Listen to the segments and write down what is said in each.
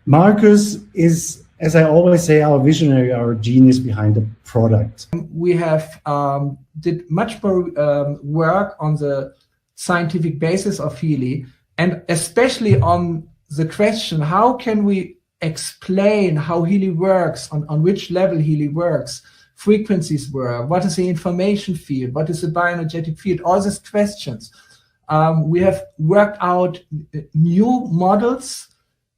Marcus is, as I always say, our visionary, our genius behind the product. We have did much more work on the scientific basis of HEALY, and especially on the question, how can we explain how HEALY works, on which level HEALY works, frequencies work, what is the information field, what is the bioenergetic field, all these questions. We have worked out new models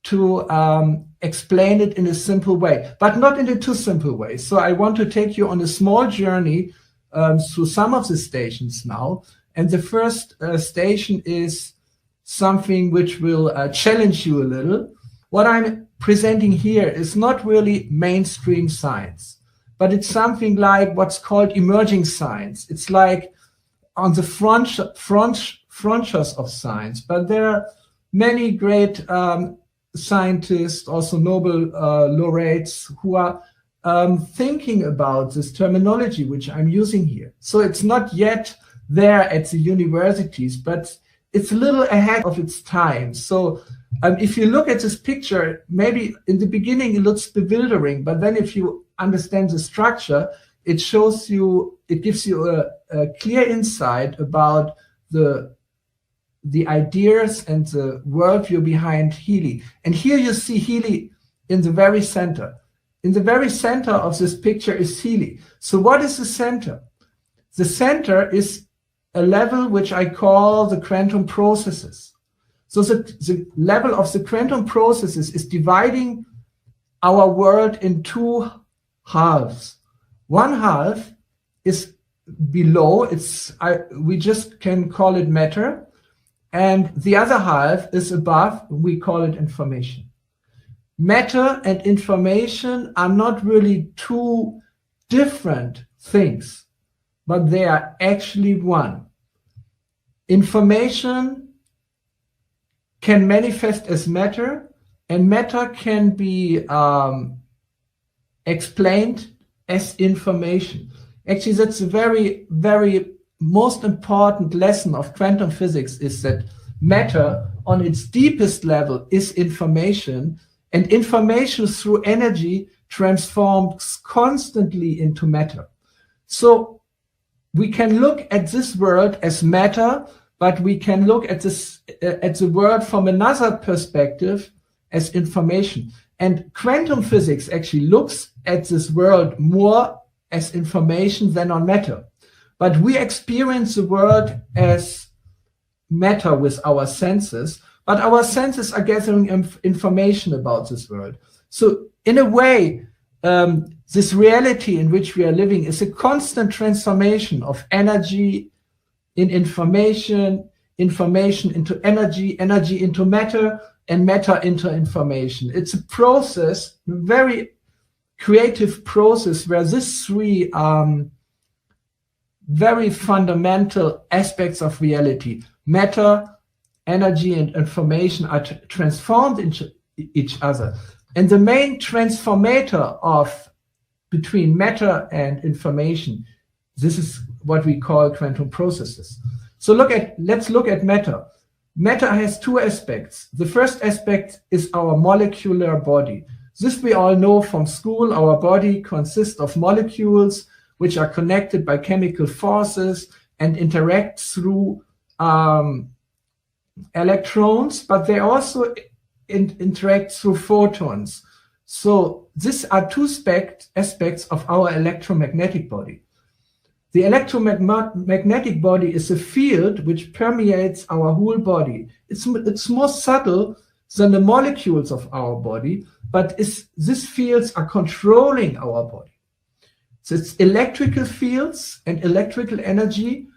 to explain it in a simple way, but not in a too simple way. So I want to take you on a small journey through some of the stations now. And the first station is something which will challenge you a little. What I'm presenting here is not really mainstream science, but it's something like what's called emerging science. It's like on the frontiers of science, but there are many great scientists, also Nobel laureates, who are thinking about this terminology which I'm using here. So it's not yet there at the universities, but it's a little ahead of its time. So if you look at this picture, maybe in the beginning it looks bewildering, but then if you understand the structure, it shows you, it gives you a clear insight about the ideas and the worldview behind HEALY. And here you see HEALY in the very center. In the very center of this picture is HEALY. So what is the center? The center is a level which I call the quantum processes. So the level of the quantum processes is dividing our world in two halves. One half is below, we just can call it matter, and the other half is above, we call it information. Matter and information are not really two different things, but they are actually one. Information can manifest as matter, and matter can be explained as information. Actually, that's a very, very most important lesson of quantum physics, is that matter on its deepest level is information, and information through energy transforms constantly into matter. So we can look at this world as matter, but we can look at the world from another perspective as information. And quantum physics actually looks at this world more as information than on matter. But we experience the world as matter with our senses, but our senses are gathering information about this world. So in a way, this reality in which we are living is a constant transformation of energy in information, information into energy, energy into matter, and matter into information. It's a process, a very creative process, where these three very fundamental aspects of reality, matter, energy, and information, are transformed into each other. And the main transformator between matter and information, this is what we call quantum processes. So let's look at matter. Matter has two aspects. The first aspect is our molecular body. This we all know from school. Our body consists of molecules which are connected by chemical forces and interact through electrons, but they also interact through photons. So these are two aspects of our electromagnetic body. The electromagnetic body is a field which permeates our whole body. It's more subtle than the molecules of our body, but these fields are controlling our body. So it's electrical fields and electrical energy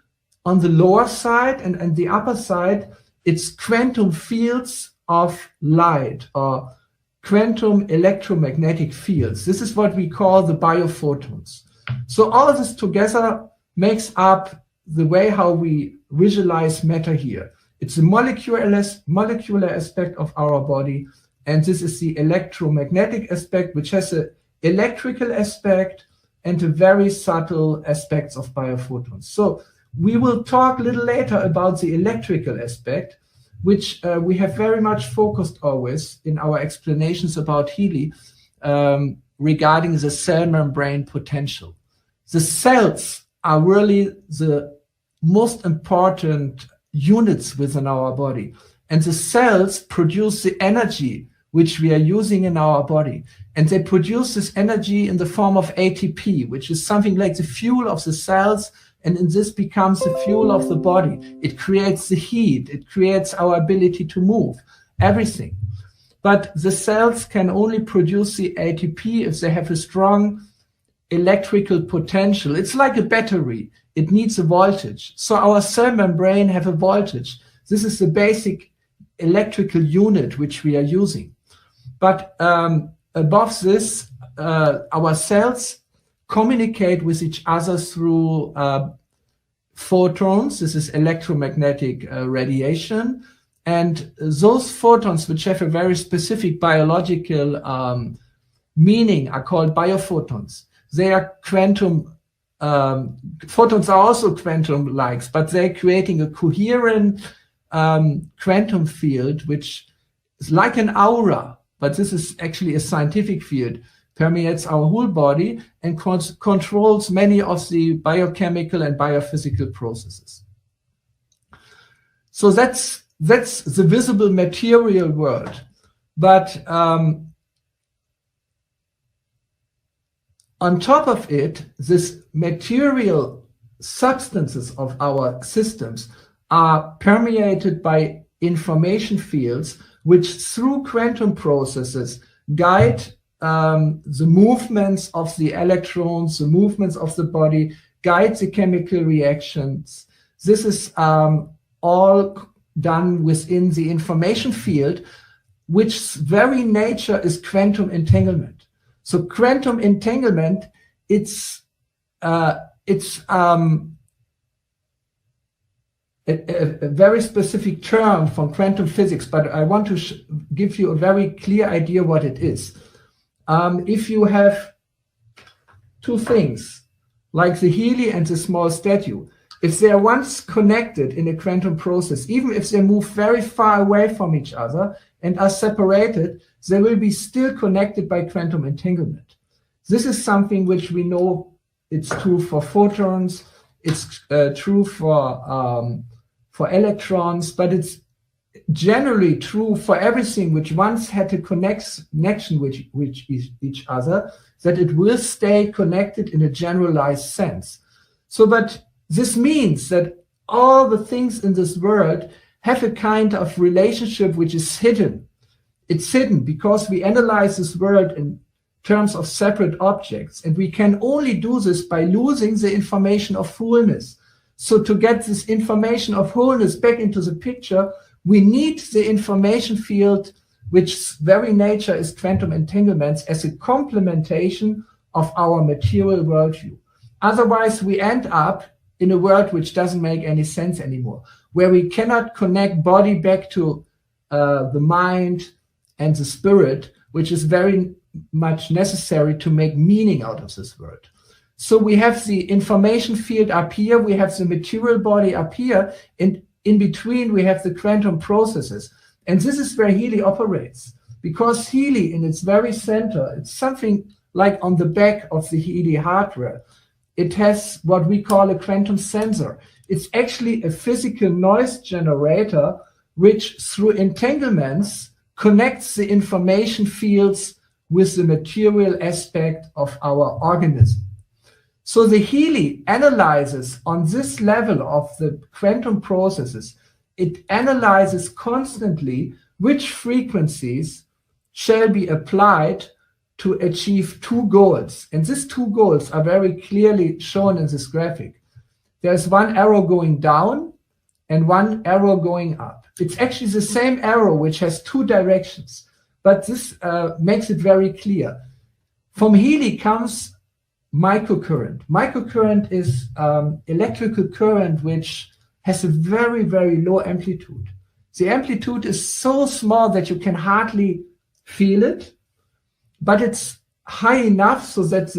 on the lower side, and the upper side, it's quantum fields of light, or quantum electromagnetic fields. This is what we call the biophotons. So all of this together makes up the way how we visualize matter here. It's a molecular aspect of our body, and this is the electromagnetic aspect, which has an electrical aspect and a very subtle aspects of biophotons. So we will talk a little later about the electrical aspect, which we have very much focused always in our explanations about HEALY regarding the cell membrane potential. The cells are really the most important units within our body. And the cells produce the energy which we are using in our body. And they produce this energy in the form of ATP, which is something like the fuel of the cells. And in this becomes the fuel of the body. It creates the heat. It creates our ability to move, everything. But the cells can only produce the ATP if they have a strong electrical potential. It's like a battery. It needs a voltage. So our cell membrane have a voltage. This is the basic electrical unit which we are using. But above this, our cells communicate with each other through photons. This is electromagnetic radiation. And those photons, which have a very specific biological meaning, are called biophotons. They are quantum, photons are also quantum-like, but they're creating a coherent quantum field, which is like an aura, but this is actually a scientific field, permeates our whole body and controls many of the biochemical and biophysical processes. So that's the visible material world. But on top of it, this material substances of our systems are permeated by information fields, which through quantum processes guide the movements of the electrons, the movements of the body, guide the chemical reactions. This is all done within the information field, which very nature is quantum entanglement. So quantum entanglement, it's a very specific term from quantum physics, but I want to give you a very clear idea what it is. If you have two things, like the HEALY and the small statue, if they are once connected in a quantum process, even if they move very far away from each other and are separated, they will be still connected by quantum entanglement. This is something which we know it's true for photons, it's true for electrons, but it's generally true for everything which once had a connection with each other, that it will stay connected in a generalized sense. So, but this means that all the things in this world have a kind of relationship which is hidden. It's hidden because we analyze this world in terms of separate objects, and we can only do this by losing the information of wholeness. So to get this information of wholeness back into the picture, we need the information field, which very nature is quantum entanglements, as a complementation of our material worldview. Otherwise, we end up in a world which doesn't make any sense anymore, where we cannot connect body back to the mind and the spirit, which is very much necessary to make meaning out of this world. So we have the information field up here, we have the material body up here, and in between we have the quantum processes. And this is where HEALY operates, because HEALY in its very center, it's something like on the back of the HEALY hardware. It has what we call a quantum sensor. It's actually a physical noise generator, which through entanglements connects the information fields with the material aspect of our organism. So the HEALY analyzes on this level of the quantum processes, it analyzes constantly which frequencies shall be applied to achieve two goals. And these two goals are very clearly shown in this graphic. There's one arrow going down and one arrow going up. It's actually the same arrow which has two directions, but this makes it very clear. From HEALY comes microcurrent. Microcurrent is electrical current which has a very, very low amplitude. The amplitude is so small that you can hardly feel it, but it's high enough so that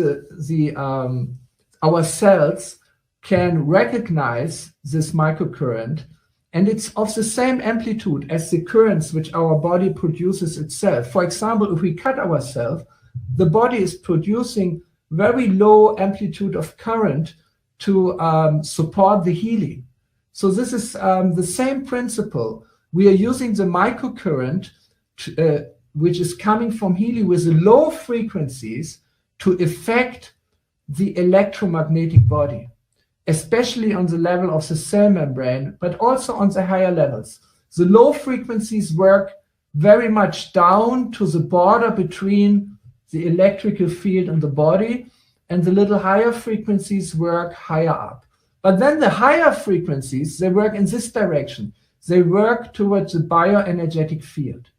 our cells can recognize this microcurrent and it's of the same amplitude as the currents which our body produces itself. For example, if we cut ourselves, the body is producing very low amplitude of current to support the healing. So this is the same principle. We are using the microcurrent, which is coming from Healy with the low frequencies to affect the electromagnetic body, especially on the level of the cell membrane, but also on the higher levels. The low frequencies work very much down to the border between the electrical field and the body, and the little higher frequencies work higher up. But then the higher frequencies, they work in this direction. They work towards the bioenergetic field.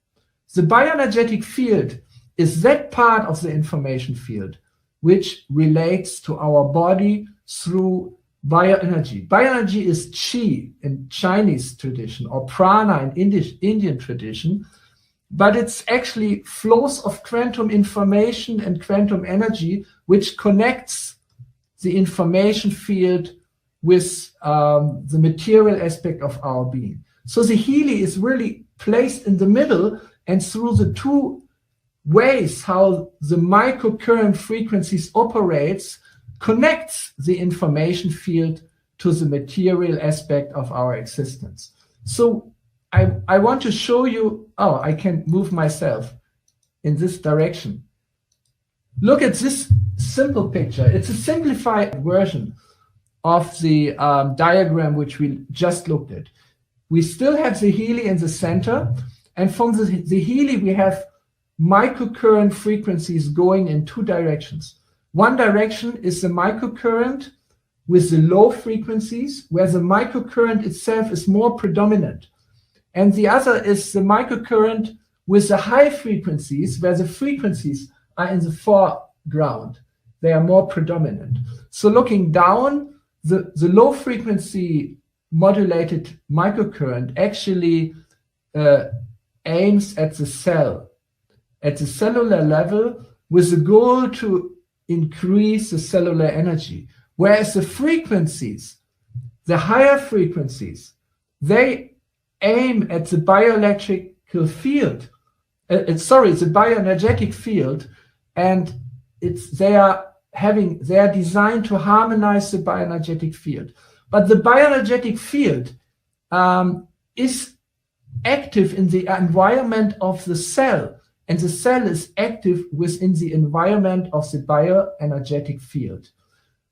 The bioenergetic field is that part of the information field which relates to our body through bioenergy. Bioenergy is Qi in Chinese tradition, or prana in Indian tradition, but it's actually flows of quantum information and quantum energy which connects the information field with the material aspect of our being. So the Healy is really placed in the middle, and through the two ways how the microcurrent frequencies operates, connects the information field to the material aspect of our existence. So I want to show you, oh, I can move myself in this direction. Look at this simple picture. It's a simplified version of the diagram which we just looked at. We still have the Healy in the center, and from the Healy we have microcurrent frequencies going in two directions. One direction is the microcurrent with the low frequencies, where the microcurrent itself is more predominant. And the other is the microcurrent with the high frequencies, where the frequencies are in the foreground. They are more predominant. So looking down, the low frequency modulated microcurrent actually aims at the cell, at the cellular level, with the goal to increase the cellular energy. Whereas the frequencies, the higher frequencies, they aim at the bioelectrical field, the bioenergetic field, and they are designed to harmonize the bioenergetic field. But the bioenergetic field is active in the environment of the cell, and the cell is active within the environment of the bioenergetic field.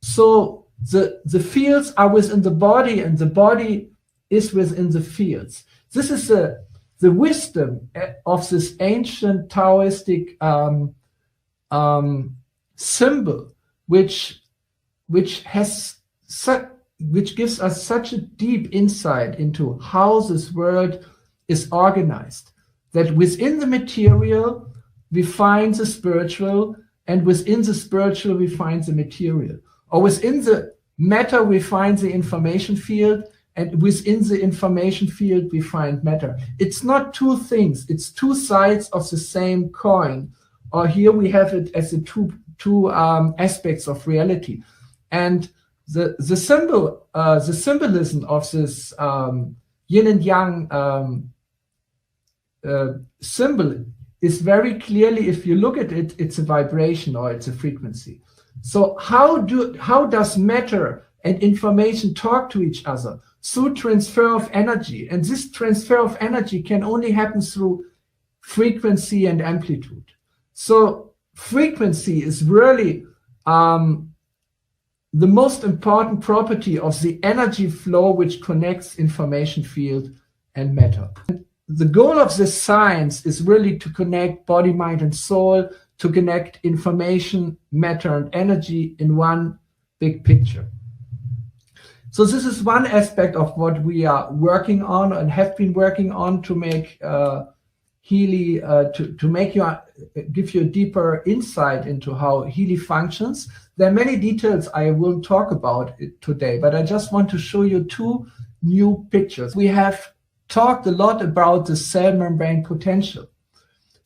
So the fields are within the body, and the body is within the fields. This is the wisdom of this ancient Taoistic symbol, which gives us such a deep insight into how this world is organized. That within the material we find the spiritual, and within the spiritual we find the material. Or within the matter we find the information field, and within the information field we find matter. It's not two things, it's two sides of the same coin. Or here we have it as the two aspects of reality. And the symbolism of this yin and yang symbol is very clearly, if you look at it, it's a vibration or it's a frequency. So how does matter and information talk to each other? Through transfer of energy. And this transfer of energy can only happen through frequency and amplitude. So frequency is really the most important property of the energy flow which connects information field and matter. The goal of this science is really to connect body, mind, and soul, to connect information, matter, and energy in one big picture. So this is one aspect of what we are working on and have been working on to make Healy, give you a deeper insight into how Healy functions. There are many details I won't talk about today, but I just want to show you two new pictures. We have talked a lot about the cell membrane potential.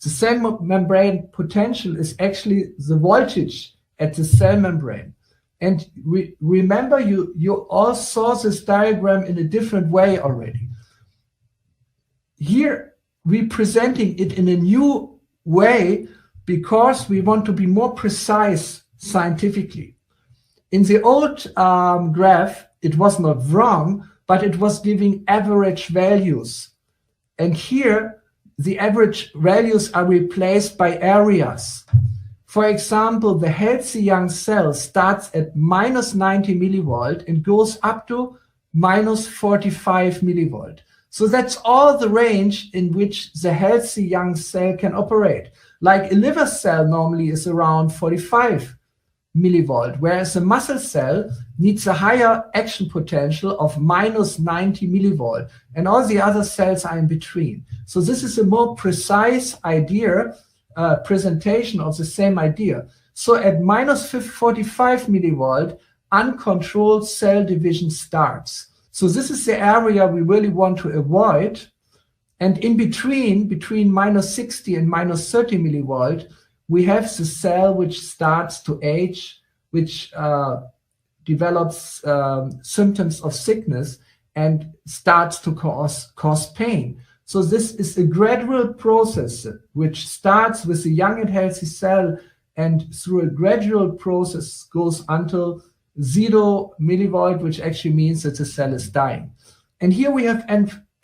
The cell membrane potential is actually the voltage at the cell membrane. And remember, you all saw this diagram in a different way already. here we're presenting it in a new way because we want to be more precise scientifically. In the old graph, it was not wrong, but it was giving average values. And here, the average values are replaced by areas. For example, the healthy young cell starts at minus 90 millivolt and goes up to minus 45 millivolt. So that's all the range in which the healthy young cell can operate. Like a liver cell normally is around 45 millivolt, whereas a muscle cell needs a higher action potential of minus 90 millivolt, and all the other cells are in between. So this is a more precise idea, presentation of the same idea. So at minus 45 millivolt, uncontrolled cell division starts. So this is the area we really want to avoid. And in between minus 60 and minus 30 millivolt, we have the cell which starts to age, which develops symptoms of sickness and starts to cause pain. So this is a gradual process which starts with a young and healthy cell, and through a gradual process goes until 0 millivolt, which actually means that the cell is dying. And here we have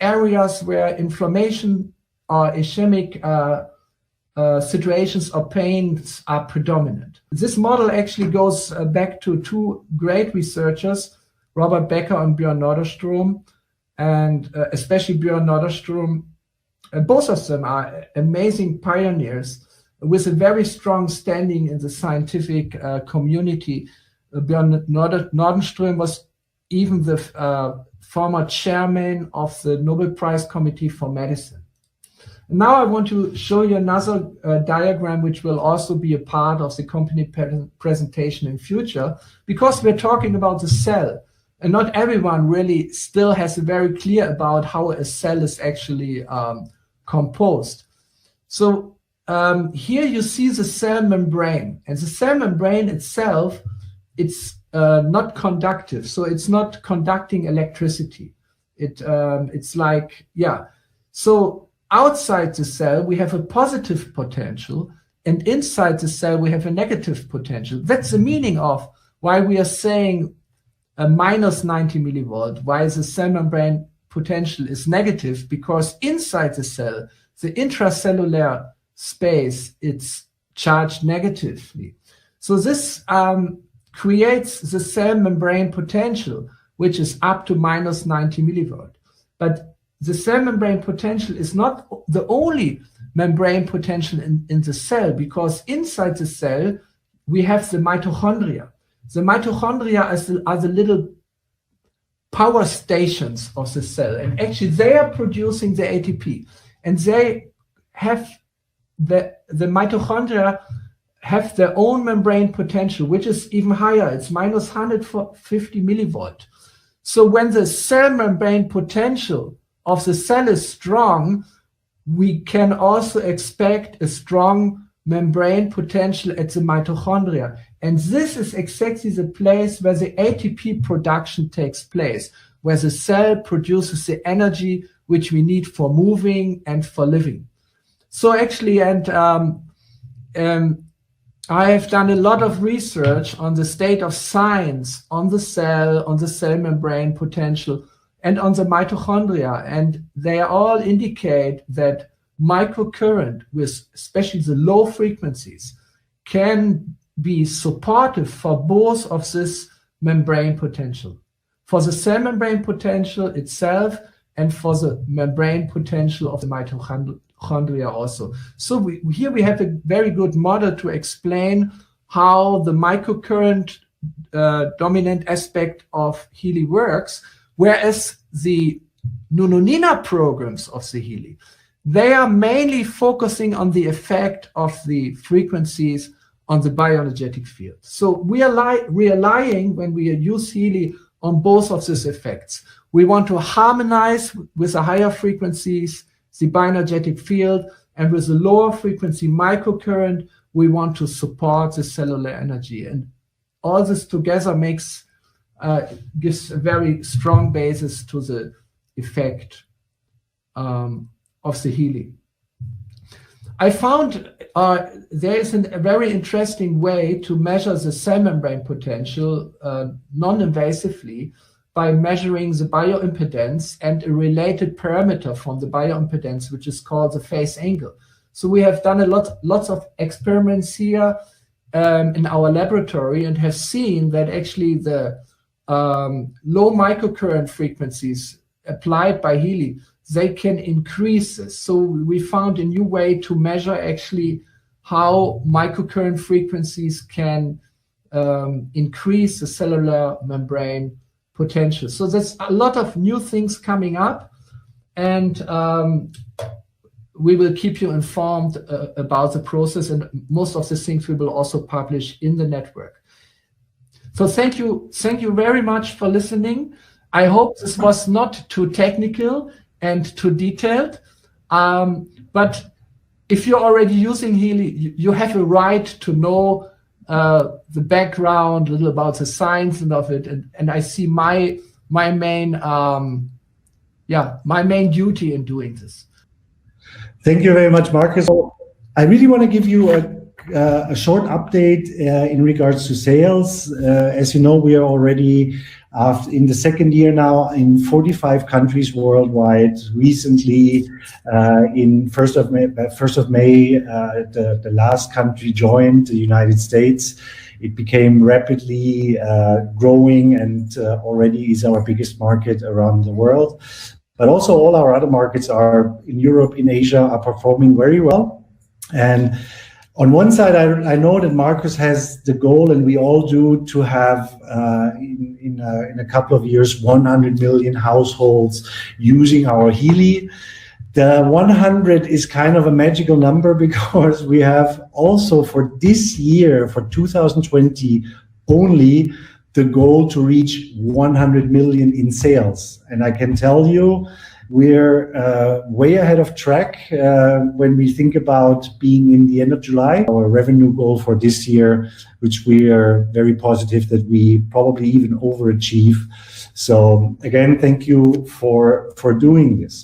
areas where inflammation or ischemic situations or pains are predominant. This model actually goes back to two great researchers, Robert Becker and Björn Norderstrom, and especially Björn Norderstrom. Both of them are amazing pioneers with a very strong standing in the scientific community. Björn Nordenström was even the former chairman of the Nobel Prize Committee for Medicine. Now I want to show you another diagram which will also be a part of the company presentation in future, because we're talking about the cell, and not everyone really still has a very clear about how a cell is actually composed. So here you see the cell membrane, and the cell membrane itself, it's not conductive, so it's not conducting electricity. It's like, yeah. So outside the cell, we have a positive potential, and inside the cell, we have a negative potential. That's the meaning of why we are saying a minus 90 millivolt, why the cell membrane potential is negative, because inside the cell, the intracellular space, it's charged negatively. So this creates the cell membrane potential, which is up to minus 90 millivolt. But the cell membrane potential is not the only membrane potential in the cell, because inside the cell, we have the mitochondria. The mitochondria are the little power stations of the cell, and actually they are producing the ATP, and they have the mitochondria have their own membrane potential, which is even higher. It's minus 150 millivolt. So when the cell membrane potential of the cell is strong, we can also expect a strong membrane potential at the mitochondria. And this is exactly the place where the ATP production takes place, where the cell produces the energy which we need for moving and for living. So actually, I have done a lot of research on the state of science on the cell membrane potential, and on the mitochondria, and they all indicate that microcurrent, with especially the low frequencies, can be supportive for both of this membrane potential, for the cell membrane potential itself and for the membrane potential of the mitochondria also. So here we have a very good model to explain how the microcurrent dominant aspect of HEALY works, whereas the Nununina programs of the HEALY, they are mainly focusing on the effect of the frequencies on the bioenergetic field. So we are relying, when we use HEALY, on both of these effects. We want to harmonize with the higher frequencies, the bioenergetic field, and with the lower frequency microcurrent, we want to support the cellular energy. And all this together gives a very strong basis to the effect the HEALY. I found there is a very interesting way to measure the cell membrane potential non-invasively by measuring the bioimpedance and a related parameter from the bioimpedance, which is called the phase angle. So we have done lots of experiments here in our laboratory and have seen that actually the low microcurrent frequencies applied by HEALY, they can increase this. So we found a new way to measure actually how microcurrent frequencies can increase the cellular membrane potential. So there's a lot of new things coming up, and we will keep you informed about the process, and most of the things we will also publish in the network. So thank you very much for listening. I hope this was not too technical and too detailed, but if you're already using HEALY, you have a right to know the background, a little about the science and of it, and I see my main duty in doing this. Thank you very much, Marcus. I really want to give you a short update in regards to sales. As you know, we are already in the second year now in 45 countries worldwide. Recently, in 1st of May, the last country joined, the United States. It became rapidly growing and already is our biggest market around the world. But also all our other markets are in Europe, in Asia, are performing very well. And on one side, I know that Marcus has the goal, and we all do, to have in a couple of years 100 million households using our HEALY. The 100 is kind of a magical number because we have also for this year, for 2020 only, the goal to reach 100 million in sales. And I can tell you, we're way ahead of track when we think about being in the end of July. Our revenue goal for this year, which we are very positive that we probably even overachieve. So again, thank you for doing this.